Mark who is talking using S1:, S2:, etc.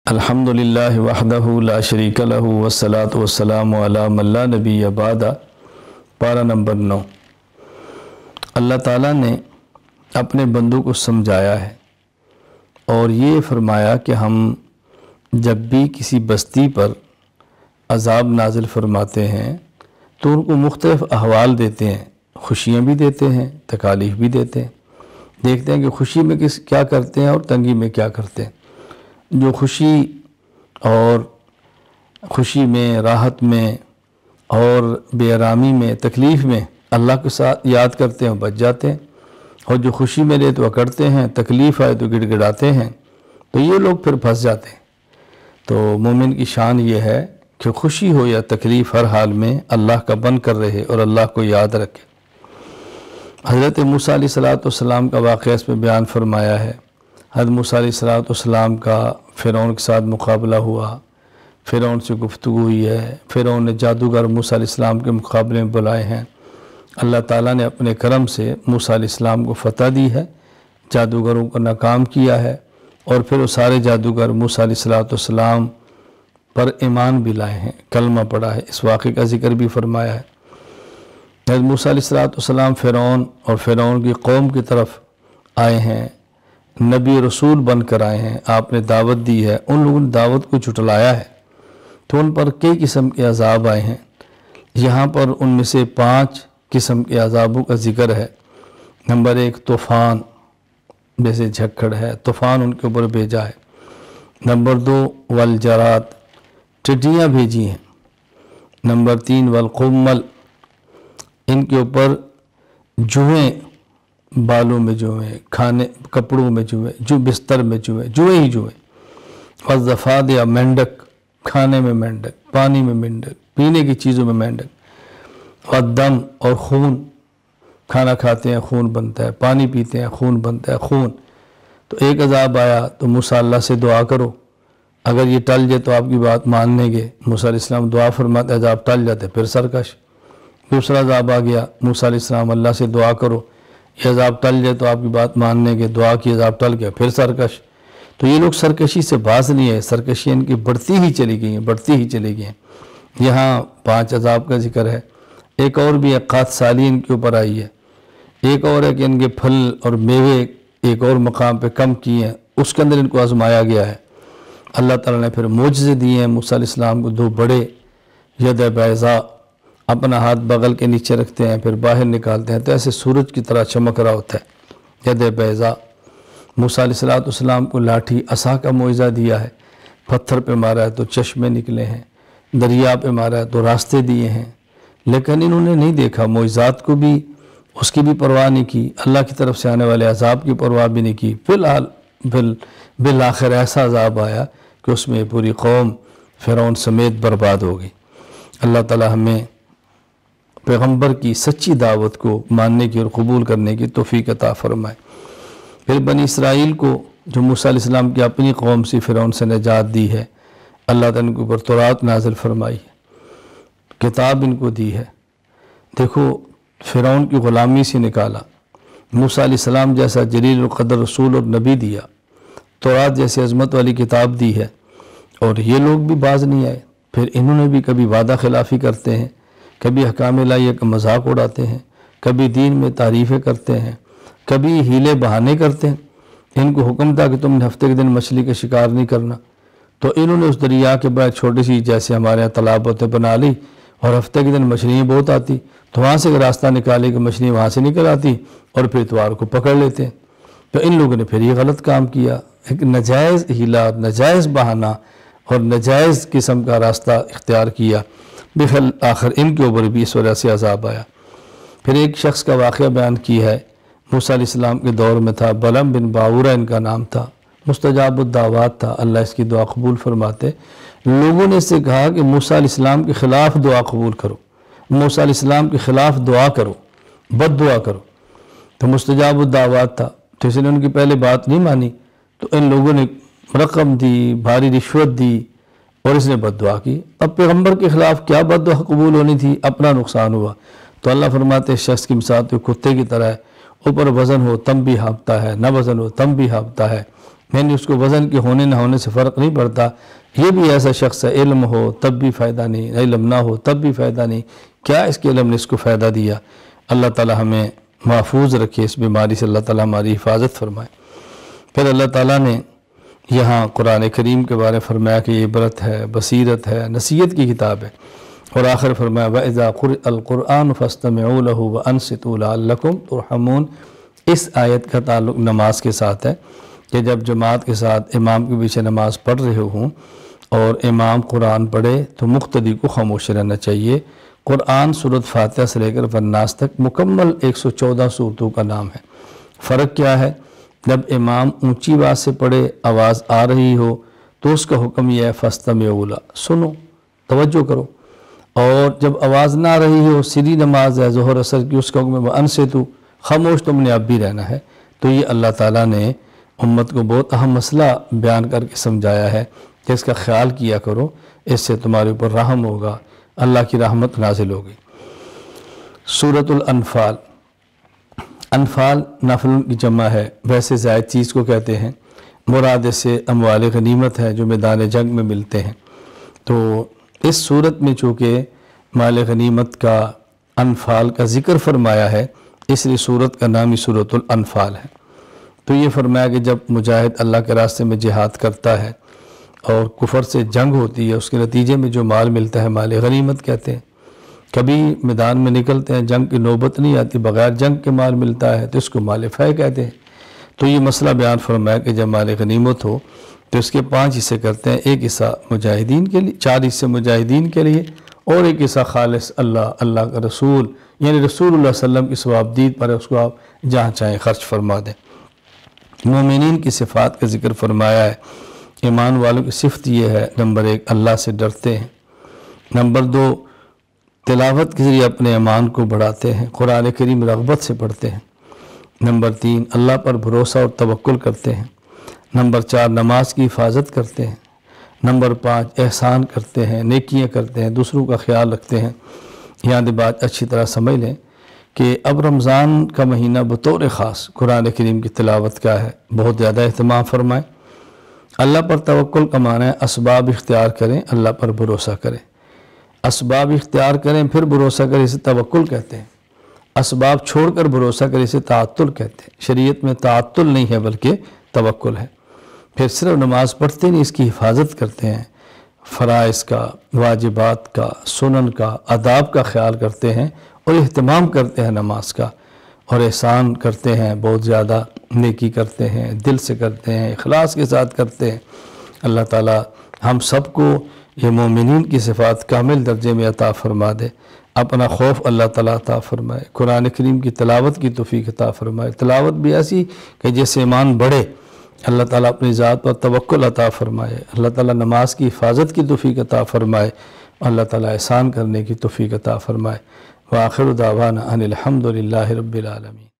S1: الحمدللہ وحدہ لا شریک لہ والصلاة والسلام علی من لا نبی بعد۔ پارہ نمبر 9۔ اللہ تعالیٰ نے اپنے بندوں کو سمجھایا ہے اور یہ فرمایا کہ ہم جب بھی کسی بستی پر عذاب نازل فرماتے ہیں تو ان کو مختلف احوال دیتے ہیں، خوشیاں بھی دیتے ہیں، تکالیف بھی دیتے ہیں۔ دیکھتے ہیں کہ خوشی میں کیا کرتے ہیں اور تنگی میں کیا کرتے ہیں۔ جو خوشی میں، راحت میں اور بے آرامی میں، تکلیف میں اللہ کے ساتھ یاد کرتے ہیں، بچ جاتے ہیں، اور جو خوشی میں رہے تو اکڑتے ہیں، تکلیف آئے تو گڑ گڑاتے ہیں، تو یہ لوگ پھر پھنس جاتے ہیں۔ تو مومن کی شان یہ ہے کہ خوشی ہو یا تکلیف ہر حال میں اللہ کا بن کر رہے اور اللہ کو یاد رکھے۔ حضرت موسیٰ علیہ السلام کا واقعہ اس میں بیان فرمایا ہے۔ حضرت موسیٰ علیہ السلام کا فرعون کے ساتھ مقابلہ ہوا، فرعون سے گفتگو ہوئی ہے، فرعون نے جادوگر موسیٰ علیہ السلام کے مقابلے میں بلائے ہیں۔ اللہ تعالیٰ نے اپنے کرم سے موسیٰ علیہ السلام کو فتح دی ہے، جادوگروں کو ناکام کیا ہے، اور پھر وہ سارے جادوگر موسیٰ علیہ السلام پر ایمان بھی لائے ہیں، کلمہ پڑھا ہے۔ اس واقعے کا ذکر بھی فرمایا ہے۔ حضرت موسیٰ علیہ السلام فرعون اور فرعون کی قوم کی طرف آئے ہیں، نبی رسول بن کر آئے ہیں، آپ نے دعوت دی ہے، ان لوگوں نے دعوت کو جھٹلایا ہے تو ان پر کئی قسم کے عذاب آئے ہیں۔ یہاں پر ان میں سے 5 قسم کے عذابوں کا ذکر ہے۔ نمبر 1 طوفان، جیسے جھکڑ ہے، طوفان ان کے اوپر بھیجا ہے۔ نمبر 2 والجراد، ٹڈیاں بھیجی ہیں۔ نمبر 3 والقمل، ان کے اوپر جوئیں، بالوں میں جوئیں، کپڑوں میں جوئیں، جو بستر میں جوئیں ہی جوئیں۔ والضفادع، مینڈک، کھانے میں مینڈک، پانی میں مینڈک، پینے کی چیزوں میں مینڈک۔ والدم، اور خون، کھانا کھاتے ہیں خون بنتا ہے، پانی پیتے ہیں خون بنتا ہے، خون۔ تو ایک عذاب آیا تو موسیٰ اللہ سے دعا کرو، اگر یہ ٹل جائے تو آپ کی بات مان لیں گے۔ موسیٰ علیہ السلام دعا فرماتے، عذاب ٹل جاتے، پھر سرکش۔ دوسرا عذاب آ گیا، موسیٰ علیہ السلام اللہ سے دعا کرو، یہ عذاب ٹل جائے تو آپ کی بات مان لیں گے، دعا کی، عذاب ٹل گیا، پھر سرکش۔ تو یہ لوگ سرکشی سے باز نہیں ہے، سرکشی ان کی بڑھتی ہی چلی گئی ہیں۔ یہاں 5 عذاب کا ذکر ہے۔ ایک اور بھی ہے، قحط سالی ان کے اوپر آئی ہے۔ ایک اور ہے کہ ان کے پھل اور میوے ایک اور مقام پہ کم کیے ہیں، اس کے اندر ان کو آزمایا گیا ہے۔ اللہ تعالیٰ نے پھر معجزے دیے ہیں موسیٰ علیہ السلام کو، 2 بڑے، ید بیضاء، اپنا ہاتھ بغل کے نیچے رکھتے ہیں، پھر باہر نکالتے ہیں تو ایسے سورج کی طرح چمک رہا ہوتا ہے، ید بیضاء۔ موسیٰ علیہ السلام کو لاٹھی عصا کا معجزہ دیا ہے، پتھر پہ مارا ہے تو چشمے نکلے ہیں، دریا پہ مارا ہے تو راستے دیے ہیں، لیکن انہوں نے نہیں دیکھا معجزات کو بھی، اس کی بھی پرواہ نہیں کی، اللہ کی طرف سے آنے والے عذاب کی پرواہ بھی نہیں کی۔ بالآخر ایسا عذاب آیا کہ اس میں پوری قوم فرعون سمیت برباد ہو گئی۔ اللہ تعالیٰ ہمیں پیغمبر کی سچی دعوت کو ماننے کی اور قبول کرنے کی توفیق عطا فرمائے۔ پھر بنی اسرائیل کو جو موسیٰ علیہ السلام کی اپنی قوم سے فرعون سے نجات دی ہے، اللہ تعالیٰ نے ان کے اوپر تورات نازل فرمائی ہے، کتاب ان کو دی ہے۔ دیکھو فرعون کی غلامی سے نکالا، موسیٰ علیہ السلام جیسا جلیل القدر رسول اور نبی دیا، تورات جیسی عظمت والی کتاب دی ہے، اور یہ لوگ بھی باز نہیں آئے۔ پھر انہوں نے بھی کبھی وعدہ خلافی کرتے ہیں، کبھی احکام الہیہ کا مذاق اڑاتے ہیں، کبھی دین میں تعریفیں کرتے ہیں، کبھی ہیلے بہانے کرتے ہیں۔ ان کو حکم تھا کہ تم نے ہفتے کے دن مچھلی کا شکار نہیں کرنا، تو انہوں نے اس دریا کے بعد چھوٹی سی، جیسے ہمارے یہاں تالاب ہوتے، بنا لی، اور ہفتے کے دن مچھلیاں بہت آتی تو وہاں سے راستہ نکالے کہ مچھلی وہاں سے نکل آتی، اور پھر اتوار کو پکڑ لیتے ہیں۔ تو ان لوگوں نے پھر یہ غلط کام کیا، ایک نجائز ہیلا، نجائز بہانہ اور نجائز قسم کا راستہ اختیار کیا، آخر ان کے اوپر بھی اس وجہ سے عذاب آیا۔ پھر ایک شخص کا واقعہ بیان کی ہے، موسیٰ علیہ السلام کے دور میں تھا، بلعم بن باورہ ان کا نام تھا، مستجاب الدعوات تھا، اللہ اس کی دعا قبول فرماتے۔ لوگوں نے اس سے کہا کہ موسیٰ علیہ السلام کے خلاف دعا قبول کرو، موسیٰ علیہ السلام کے خلاف دعا کرو، بد دعا کرو۔ تو مستجاب الدعوات تھا، تو اس نے ان کی پہلے بات نہیں مانی، تو ان لوگوں نے رقم دی، بھاری رشوت دی، اور اس نے بد دعا کی۔ اب پیغمبر کے خلاف کیا بد دعا قبول ہونی تھی، اپنا نقصان ہوا۔ تو اللہ فرماتے ہیں شخص کی مثال تو کتے کی طرح ہے، اوپر وزن ہو تم بھی ہانپتا ہے، نہ وزن ہو تم بھی ہانپتا ہے، یعنی اس کو وزن کے ہونے نہ ہونے سے فرق نہیں پڑتا۔ یہ بھی ایسا شخص ہے علم ہو تب بھی فائدہ نہیں، علم نہ ہو تب بھی فائدہ نہیں، کیا اس کے علم نے اس کو فائدہ دیا؟ اللہ تعالیٰ ہمیں محفوظ رکھے اس بیماری سے، اللہ تعالیٰ ہماری حفاظت فرمائے۔ پھر اللہ تعالیٰ نے یہاں قرآن کریم کے بارے فرمایا کہ یہ عبرت ہے، بصیرت ہے، نصیحت کی کتاب ہے، اور آخر فرمایا وَإِذَا قُرِئَ الْقُرْآنُ فَاسْتَمِعُوا لَهُ وَأَنصِتُوا لَعَلَّكُمْ تُرْحَمُونَ۔ اس آیت کا تعلق نماز کے ساتھ ہے کہ جب جماعت کے ساتھ امام کے پیچھے نماز پڑھ رہے ہوں اور امام قرآن پڑھے تو مقتدی کو خاموش رہنا چاہیے۔ قرآن سورۃ فاتحہ سے لے کر والناس تک مکمل 114 سورتوں کا نام ہے۔ فرق کیا ہے؟ جب امام اونچی آواز سے پڑھے، آواز آ رہی ہو تو اس کا حکم یہ ہے فاستمعوا لہ، سنو، توجہ کرو، اور جب آواز نہ آ رہی ہو، سری نماز ہے ظہر اثر کی، اس کا حکم ہے وانصتوا، خاموش تم نے اب بھی رہنا ہے۔ تو یہ اللہ تعالیٰ نے امت کو بہت اہم مسئلہ بیان کر کے سمجھایا ہے کہ اس کا خیال کیا کرو، اس سے تمہارے اوپر رحم ہوگا، اللہ کی رحمت نازل ہوگی۔ سورۃ الانفال، انفال نفل کی جمع ہے، ویسے زائد چیز کو کہتے ہیں، مراد سے اموال غنیمت ہے جو میدان جنگ میں ملتے ہیں۔ تو اس صورت میں چونکہ مال غنیمت کا، انفال کا ذکر فرمایا ہے، اس لیے صورت کا نام ہی سورۃ الانفال ہے۔ تو یہ فرمایا کہ جب مجاہد اللہ کے راستے میں جہاد کرتا ہے اور کفر سے جنگ ہوتی ہے، اس کے نتیجے میں جو مال ملتا ہے مال غنیمت کہتے ہیں۔ کبھی میدان میں نکلتے ہیں، جنگ کی نوبت نہیں آتی، بغیر جنگ کے مال ملتا ہے تو اس کو مال فے کہتے ہیں۔ تو یہ مسئلہ بیان فرمایا کہ جب مال غنیمت ہو تو اس کے 5 حصے کرتے ہیں، ایک حصہ مجاہدین کے لیے، 4 حصے مجاہدین کے لیے، اور ایک حصہ خالص اللہ کا رسول، یعنی رسول اللہ صلی اللہ علیہ وسلم کی ثوابدید پر اس کو آپ جہاں چاہیں خرچ فرما دیں۔ مومنین کی صفات کا ذکر فرمایا ہے۔ ایمان والوں کی صفت یہ ہے، نمبر 1 اللہ سے ڈرتے ہیں، نمبر 2 تلاوت کے ذریعے اپنے ایمان کو بڑھاتے ہیں، قرآن کریم رغبت سے پڑھتے ہیں، نمبر 3 اللہ پر بھروسہ اور توکل کرتے ہیں، نمبر 4 نماز کی حفاظت کرتے ہیں، نمبر 5 احسان کرتے ہیں، نیکیاں کرتے ہیں، دوسروں کا خیال رکھتے ہیں۔ یہاں دی بات اچھی طرح سمجھ لیں کہ اب رمضان کا مہینہ بطور خاص قرآن کریم کی تلاوت کا ہے، بہت زیادہ اہتمام فرمائیں۔ اللہ پر توکل کا معنی ہے اسباب اختیار کریں، اللہ پر بھروسہ کریں، اسباب اختیار کریں پھر بھروسہ کریں، اسے توکل کہتے ہیں۔ اسباب چھوڑ کر بھروسہ کریں، اسے تعطل کہتے ہیں۔ شریعت میں تعطل نہیں ہے بلکہ توکل ہے۔ پھر صرف نماز پڑھتے نہیں، اس کی حفاظت کرتے ہیں، فرائض کا، واجبات کا، سنن کا، آداب کا خیال کرتے ہیں اور اہتمام کرتے ہیں نماز کا، اور احسان کرتے ہیں، بہت زیادہ نیکی کرتے ہیں، دل سے کرتے ہیں، اخلاص کے ساتھ کرتے ہیں۔ اللہ تعالیٰ ہم سب کو یہ مومنین کی صفات کامل درجے میں عطا فرما دے، اپنا خوف اللہ تعالیٰ عطا فرمائے، قرآن کریم کی تلاوت کی توفیق عطا فرمائے، تلاوت بھی ایسی کہ جس سے ایمان بڑھے، اللہ تعالیٰ اپنی ذات پر توکل عطا فرمائے، اللہ تعالیٰ نماز کی حفاظت کی توفیق عطا فرمائے، اللہ تعالیٰ احسان کرنے کی توفیق عطا فرمائے۔ وآخر دعوانا ان الحمد للہ رب العالمین۔